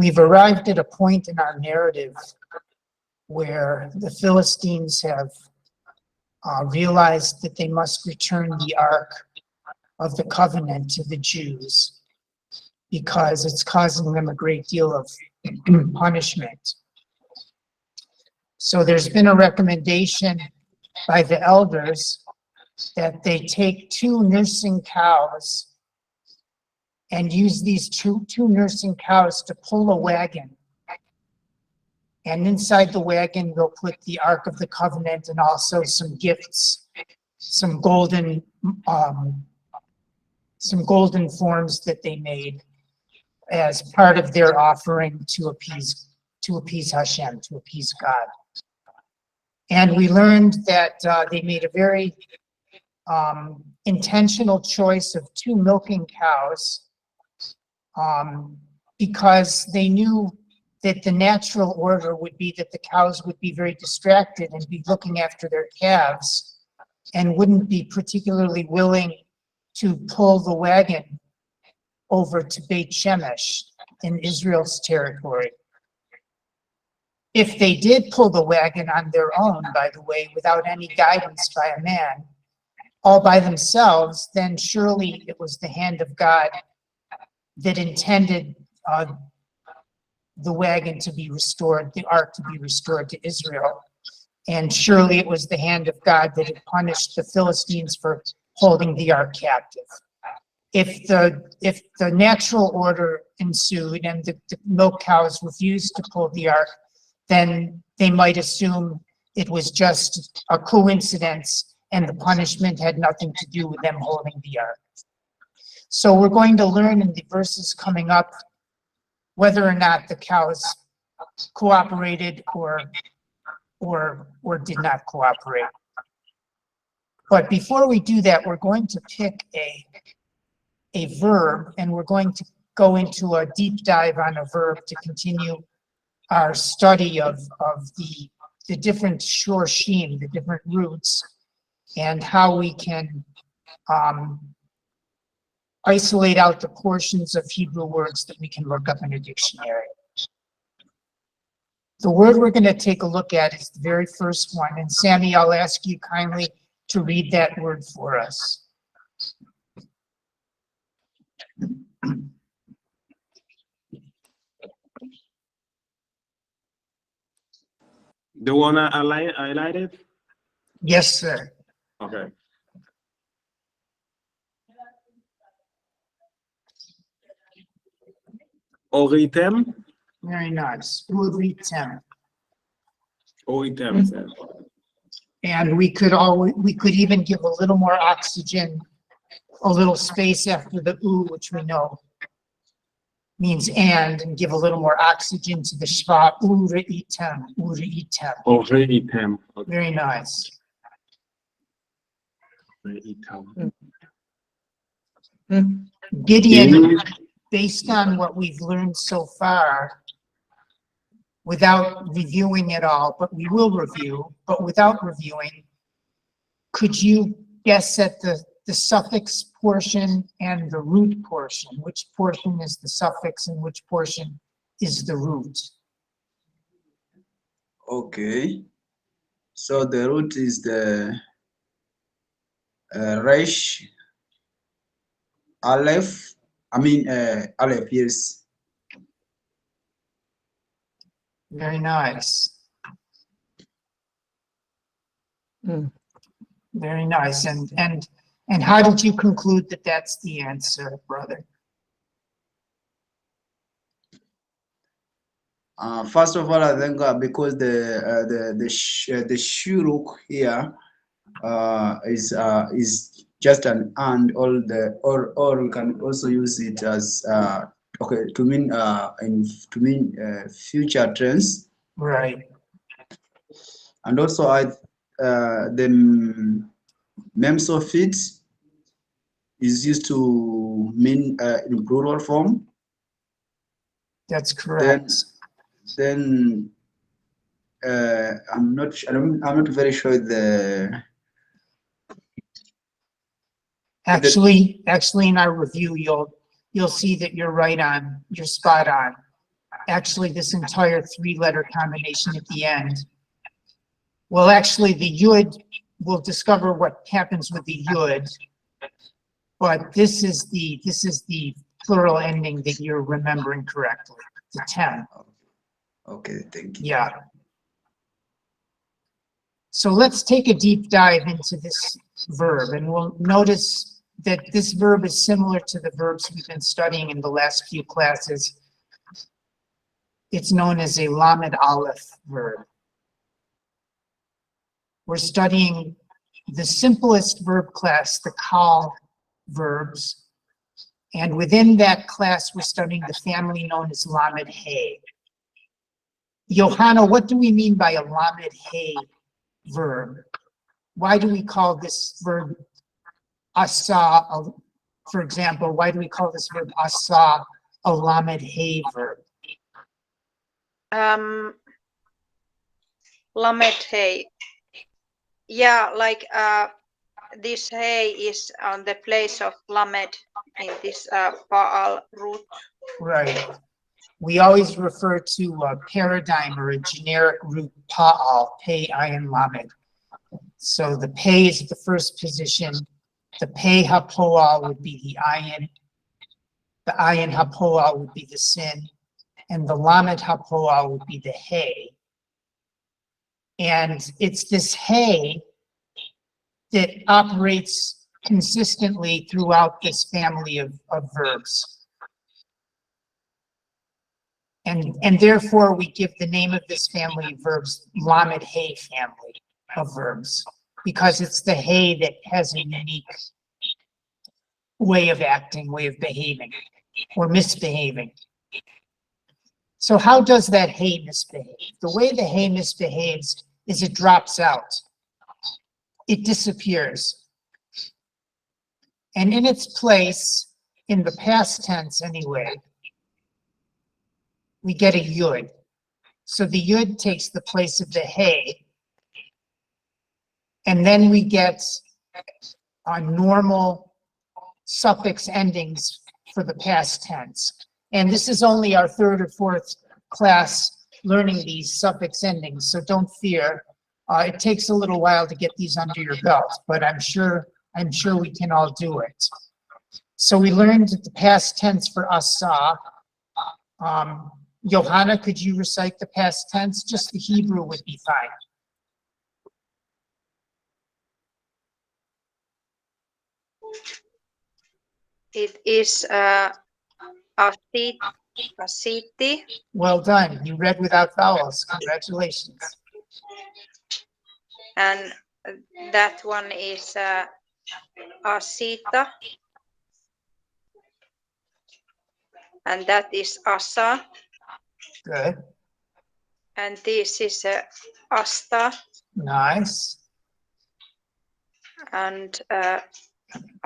we've arrived at a point in our narrative where the Philistines have realized that they must return the Ark of the Covenant to the Jews because it's causing them a great deal of punishment. So there's been a recommendation by the elders that they take 2 nursing cows and use these two nursing cows to pull a wagon. And inside the wagon, they'll put the Ark of the Covenant and also some gifts, some golden forms that they made as part of their offering to appease Hashem, to appease God. And we learned that they made a very intentional choice of 2 milking cows because they knew that the natural order would be that the cows would be very distracted and be looking after their calves and wouldn't be particularly willing to pull the wagon over to Beit Shemesh in Israel's territory. If they did pull the wagon on their own, by the way, without any guidance by a man, all by themselves, then surely it was the hand of God that intended the wagon to be restored, the Ark to be restored to Israel. And surely it was the hand of God that had punished the Philistines for holding the Ark captive. If the natural order ensued and the milk cows refused to pull the Ark, then they might assume it was just a coincidence and the punishment had nothing to do with them holding the Ark. So we're going to learn in the verses coming up whether or not the cows cooperated or did not cooperate. But before we do that, we're going to pick a verb, and we're going to go into a deep dive on a verb to continue our study of the different shorshim, the different roots, and how we can isolate out the portions of Hebrew words that we can look up in a dictionary. The word we're going to take a look at is the very first one, and Sammy, I'll ask you kindly to read that word for us. The one I highlighted? Yes, sir. Okay. Oritem? Very nice. Uritem. Oritem, sir. And we could even give a little more oxygen, a little space after the u, which we know means and give a little more oxygen to the shva. Uritem. Uritem. Oritem. Okay. Very nice. Oritem. Gideon, based on what we've learned so far, without reviewing it all, but we will review, but without reviewing, could you guess at the suffix portion and the root portion? Which portion is the suffix and which portion is the root? Okay. So the root is the resh, aleph, aleph, yes. Very nice. Very nice. And how did you conclude that that's the answer, brother? First of all, I think because the shuruk here is just an and, or we can also use it as okay to mean future tense. Right. And also the mems of it is used to mean in plural form. That's correct. Then I'm not very sure the. Actually, in our review, you'll see that you're right on. You're spot on. actually this entire three-letter combination at the end. Well, actually, the yud, we'll discover what happens with the yud, but this is the plural ending that you're remembering correctly, the tem. Okay, thank you. Yeah. So let's take a deep dive into this verb, and we'll notice that this verb is similar to the verbs we've been studying in the last few classes. It's known as a lamed aleph verb. We're studying the simplest verb class, the kal verbs. And within that class, we're studying the family known as lamed hey. Johanna, what do we mean by a lamed hey verb? Why do we call this verb asa, for example, why do we call this verb asa a lamed hey verb? Lamed hey. Yeah, like this hey is on the place of lamed in this Baal root. Right. We always refer to a paradigm or a generic root pa'al, pei ayin lamed. So the pei is the first position. The pei hapoal would be the ayin. The ayin hapoal would be the sin. And the lamed hapoal would be the hey. And it's this hey that operates consistently throughout this family of verbs. And therefore, we give the name of this family of verbs, lamed hey family of verbs, because it's the hey that has a unique way of acting, way of behaving, or misbehaving. So how does that hey misbehave? The way the hey misbehaves is it drops out. It disappears. And in its place, in the past tense anyway, we get a yud. So the yud takes the place of the hey. And then we get our normal suffix endings for the past tense. And this is only our third or fourth class learning these suffix endings, so don't fear. It takes a little while to get these under your belt, but I'm sure we can all do it. So we learned the past tense for asa. Johanna, could you recite the past tense? Just the Hebrew would be fine. It is asiti. Well done. You read without vowels. Congratulations. And that one is asita. And that is asa. Good. And this is asta. Nice. And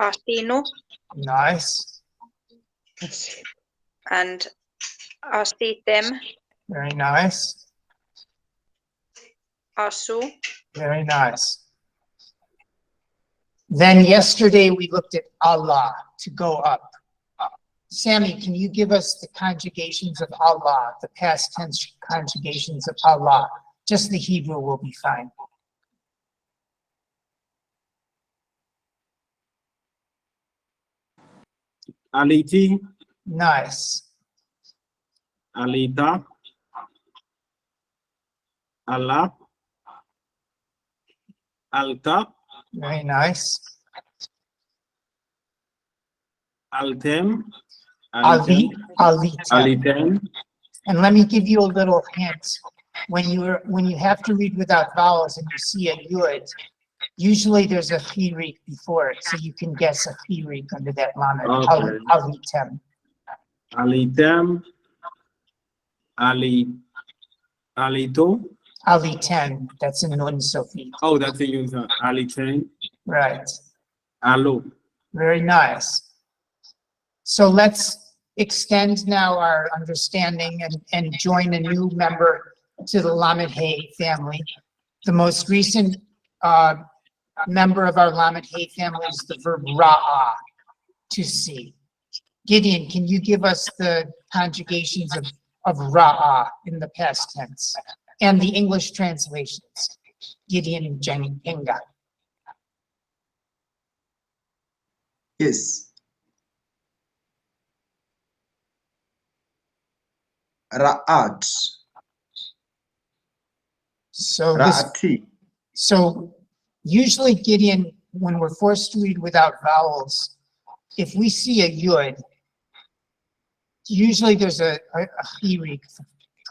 asinu. Nice. And asitem. Very nice. Asu. Very nice. Then yesterday we looked at Allah, to go up. Sammy, can you give us the conjugations of Allah, the past tense conjugations of Allah? Just the Hebrew will be fine. Aliti, Nice. alita, ala, alta, Very nice. altem, Ali, alitem. alitem, And let me give you a little hint. When you have to read without vowels and you see a yud, usually there's a chirik before it, so you can guess a chirik under that lamed. Okay. Alitem. alitem, alito. Alitem. That's a nun sophie. Oh, that's a user. Alitem, Right. alo. Very nice. So let's extend now our understanding and join a new member to the lamed hey family. The most recent member of our lamed hey family is the verb ra'ah, to see. Gideon, can you give us the conjugations of Ra'a in the past tense and the English translations, Gideon, Jenga. Yes. Ra'at. So this, Ra'ati. so usually Gideon, when we're forced to read without vowels, if we see a yud, usually there's a chirik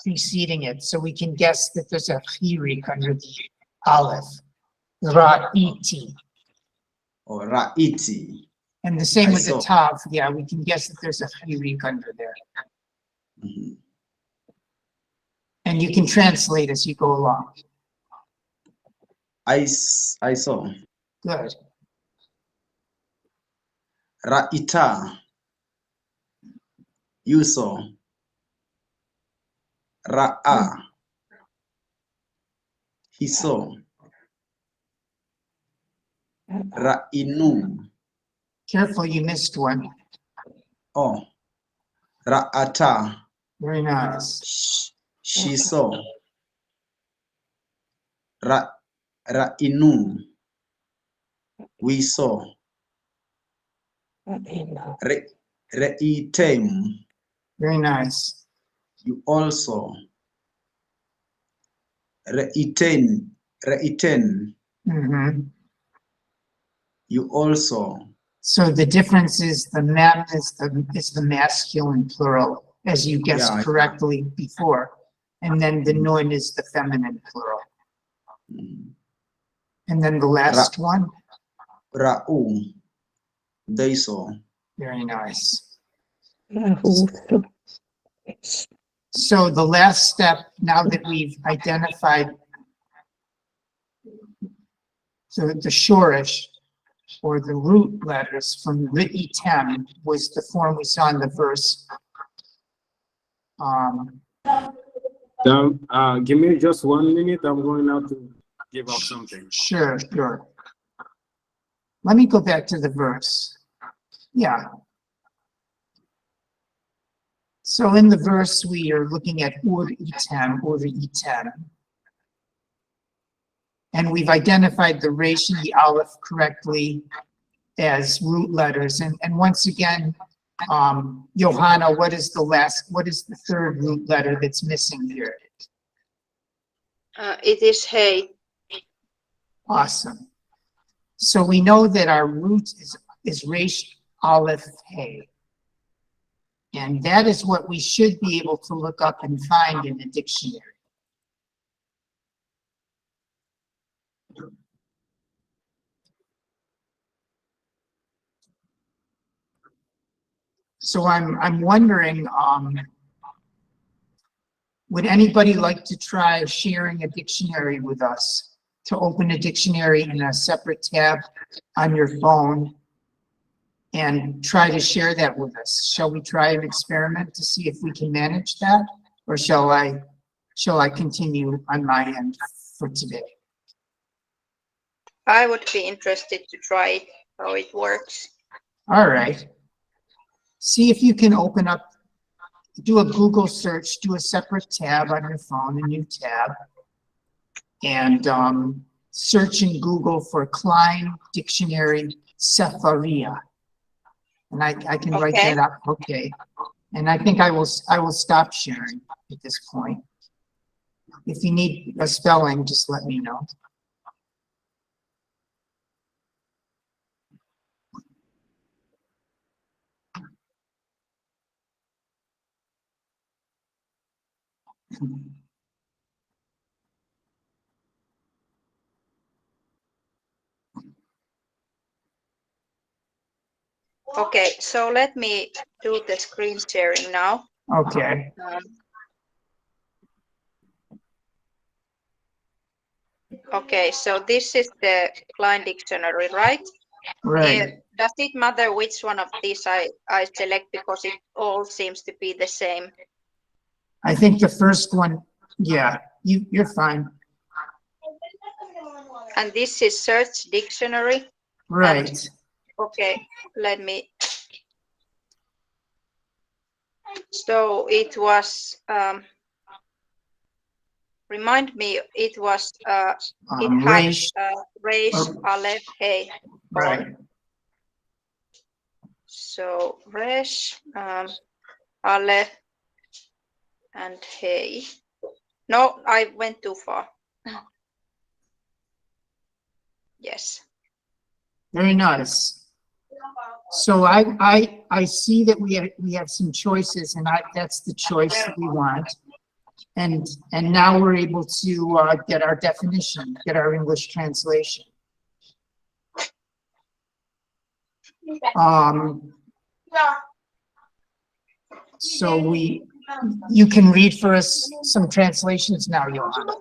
preceding it, so we can guess that there's a chirik under the aleph, ra'iti. Or ra'iti. And the same I with the saw. tav, yeah, we can guess that there's a chirik under there. Mhm. And you can translate as you go along. I saw. Good. Ra'ita. You saw. Ra'a. He saw. Ra'inu. Careful, you missed one. Oh. Ra'ata. Very nice. She saw. Ra'inu. We saw. Re'item. Very nice. You also. Re'iten. Mhm. You also. So the difference is the mem is the masculine plural, as you guessed Yeah. correctly before. And then the nun is the feminine plural. Mm. And then the last one, Ra'u. They saw. very nice. So the last step, now that we've identified the shorish or the root letters from Ri'item was the form we saw in the verse. Give me just 1 minute. I'm going out to give out something. Sure. Let me go back to the verse. Yeah. So in the verse, we are looking at Ur-item. And we've identified the resh and the aleph correctly as root letters. And once again, Johanna, what is the third root letter that's missing here? It is hey. Awesome. So we know that our root is resh aleph hey. And that is what we should be able to look up and find in the dictionary. So I'm wondering, would anybody like to try sharing a dictionary with us? To open a dictionary in a separate tab on your phone and try to share that with us. Shall we try an experiment to see if we can manage that? Or shall I continue on my end for today? I would be interested to try it, how it works. All right. See if you can open up, do a Google search, do a separate tab on your phone, a new tab, and search in Google for Klein Dictionary Sepharia. And I can write Okay. that up, okay. And I think I will stop sharing at this point. If you need a spelling, just let me know. Okay, so let me do the screen sharing now. Okay, Okay, so this is the Klein dictionary, right? right. Does it matter which one of these I select, because it all seems to be the same? I think the first one, yeah, you're fine. And this is search dictionary. Right. Okay, let me. So it was, remind me, it was, it had Reish, Reish, or- Aleph, Hey. right. So Resh, Aleph, and Hey. No, I went too far. Yes. Very nice. So I see that we have some choices, and that's the choice that we want. And now we're able to get our definition, get our English translation. So you can read for us some translations now, Johanna.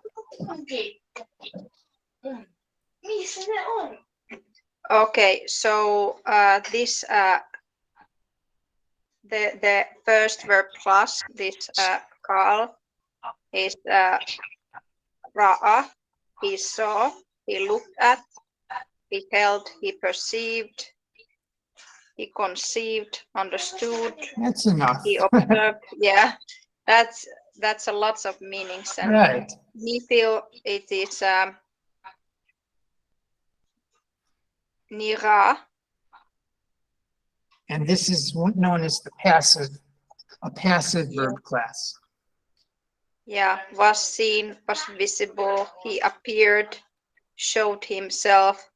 Okay, so this the first verb plus this Carl is Ra'a. He saw, he looked at, he held, he perceived, he conceived, understood, That's enough. he observed. Yeah, that's a lots of meanings. And Right. we feel it is Nira. And this is known as a passive verb class. Yeah, was seen, was visible, he appeared, showed himself,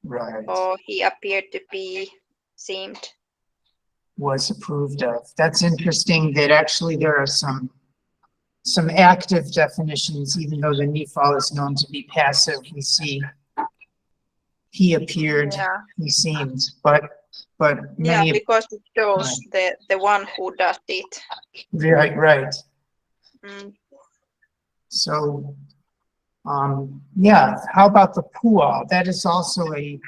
Right. or he appeared to be, seemed. Was approved of. That's interesting that actually there are some active definitions, even though the Nifal is known to be passive. We see he appeared, Yeah, he seemed, but yeah, many, because it shows the one who does it. right. Mm. So, yeah, how about the pu'al? That is also a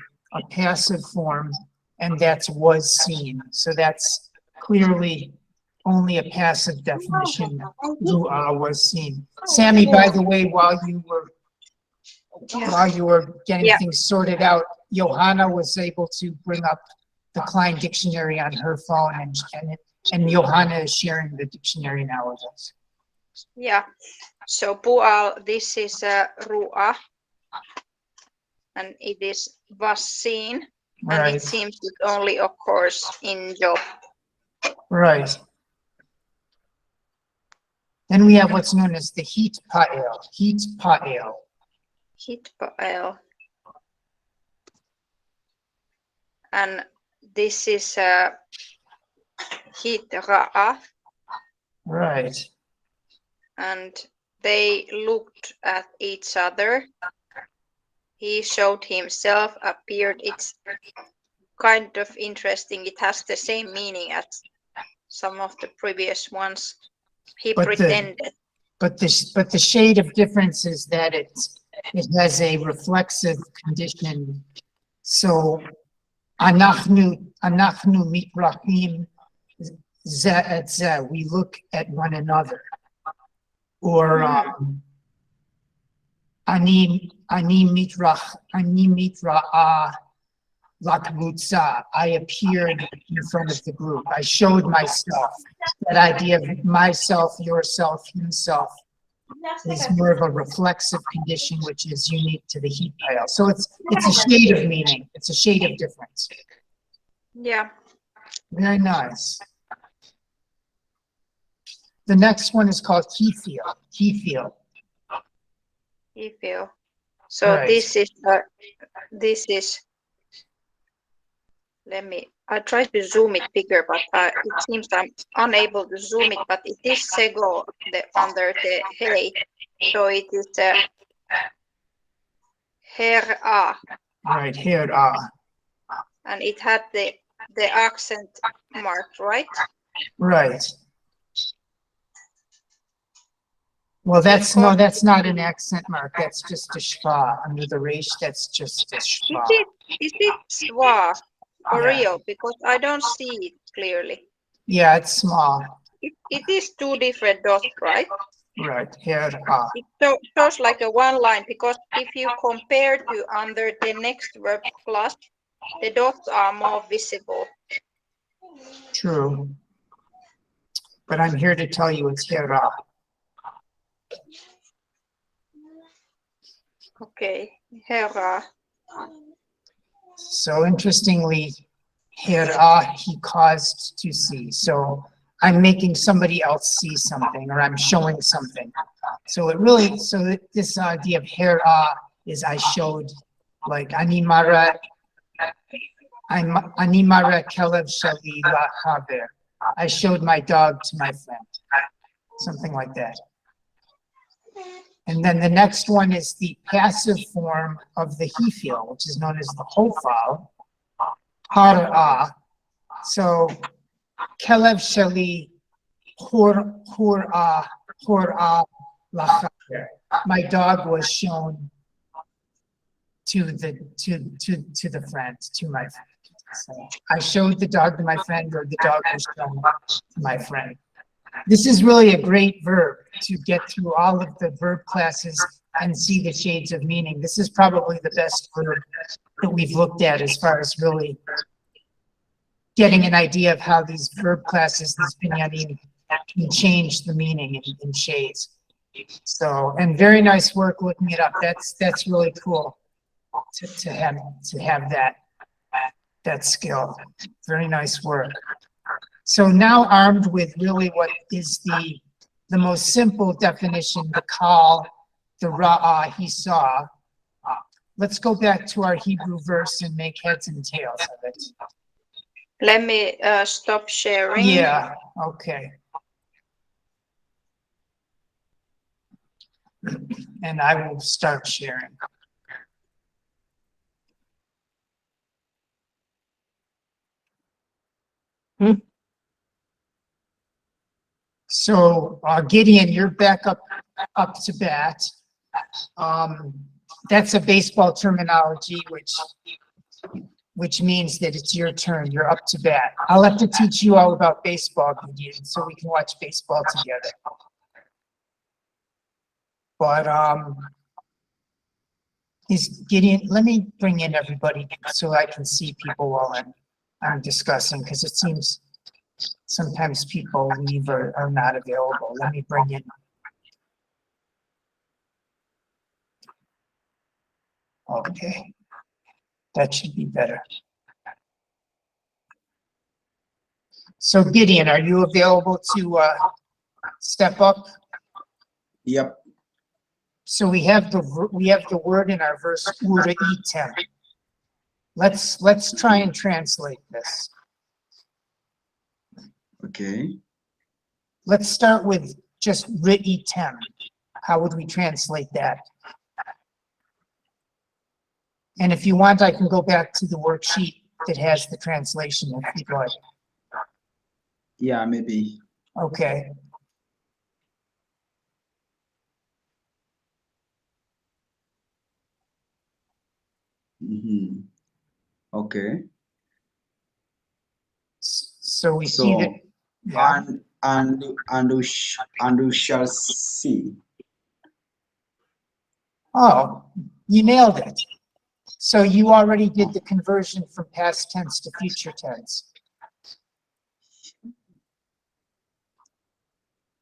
passive form, and that's was seen. So that's clearly only a passive definition. Ru'a was seen. Sammy, by the way, while you were getting Yeah. things sorted out, Johanna was able to bring up the Klein dictionary on her phone, and Johanna is sharing the dictionary now with us. Yeah, so pu'al, this is ru'a, and it is was seen, and Right. it seems it only occurs in job. Right. Then we have what's known as the heat pa'el. Heat pa'el. Hit pa'el. And this is hit ra'a, Right. and they looked at each other. He showed himself, appeared. It's kind of interesting. It has the same meaning as some of the previous ones. He But pretended. But the shade of difference is that it has a reflexive condition. So anachnu mitrachim ze et ze, we look at one another. Or ani mitra'a lakbutza, I appeared in front of the group. I showed myself. That idea of myself, yourself, himself is more of a reflexive condition, which is unique to the heat pile. So it's a shade of meaning. It's a shade of difference. Yeah. Very nice. The next one is called kefil. Kefil. He feel. So Right. this is. I try to zoom it bigger, but it seems I'm unable to zoom it. But it is sego under the hey, so it is her'a, Right here. and it had the accent mark, right? Right. Well, that's not an accent mark. That's just a shva. Under the resh, that's just a shva. Is it schwa for Yeah. real? Because I don't see it clearly. Yeah, it's small. It is two different dots, right? Right here. It shows like a one line, because if you compare to under the next verb class, the dots are more visible. True. but I'm here to tell you it's hera. Okay, herra. So interestingly, hera, he caused to see. So I'm making somebody else see something, or I'm showing something. So it really, this idea of hera is I showed, like animara kelev shali la haver. I showed my dog to my friend, something like that. And then the next one is the passive form of the he feel, which is known as the hofal, hara. So kelev shali hora la. My dog was shown to the friend, to my friend. So I showed the dog to my friend, or the dog was shown to my friend. This is really a great verb to get through all of the verb classes and see the shades of meaning. This is probably the best verb that we've looked at as far as really getting an idea of how these verb classes, these binyanim, can change the meaning in shades. So, and very nice work looking it up. That's really cool to have that skill. Very nice work. So now armed with really what is the most simple definition, the kal, the ra'ah, he saw. Let's go back to our Hebrew verse and make heads and tails of it. Let me stop sharing. Yeah, okay. And I will start sharing. So Gideon, you're back up to bat. That's a baseball terminology, which means that it's your turn. You're up to bat. I'll have to teach you all about baseball, Gideon, so we can watch baseball together. But Gideon, let me bring in everybody so I can see people while I'm discussing, because it seems sometimes people leave or are not available. Let me bring in. Okay, that should be better. So Gideon, are you available to step up? Yep. So we have the word in our verse ura'item. Let's try and translate this. Okay. Let's start with just ri'item. How would we translate that? And if you want, I can go back to the worksheet that has the translation if you'd like. Yeah, maybe. Okay. Mm-hmm. Okay. So we see that. Yeah. And we shall see. Oh, you nailed it. So you already did the conversion from past tense to future tense.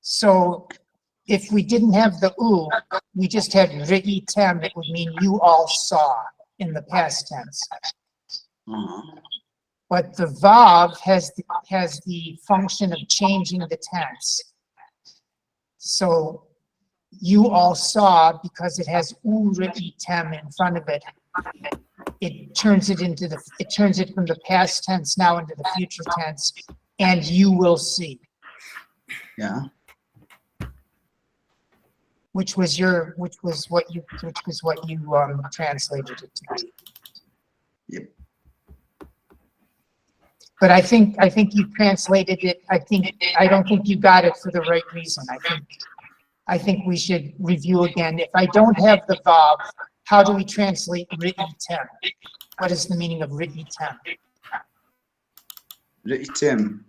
So if we didn't have the u, we just had ri'item, it would mean you all saw in the past tense. But the vav has the function of changing the tense. So you all saw, because it has ri'item in front of it. It turns it from the past tense now into the future tense, and you will see. Yeah. Which was what you translated it to be. Yep. But I think you translated it. I don't think you got it for the right reason. I think we should review again. If I don't have the vav, how do we translate ri'item? What is the meaning of ri'item? Ri'item.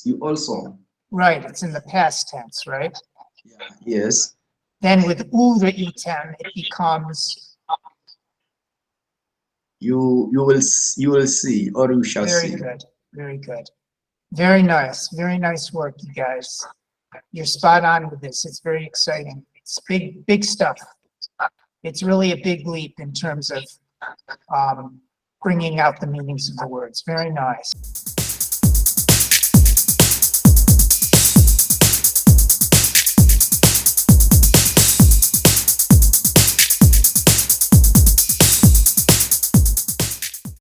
You also. Right, it's in the past tense, right? Yeah. Yes. Then with ri'item, it becomes You will see, or you shall see. very good, very good. Very nice work, you guys. You're spot on with this. It's very exciting. It's big stuff. It's really a big leap in terms of bringing out the meanings of the words. Very nice.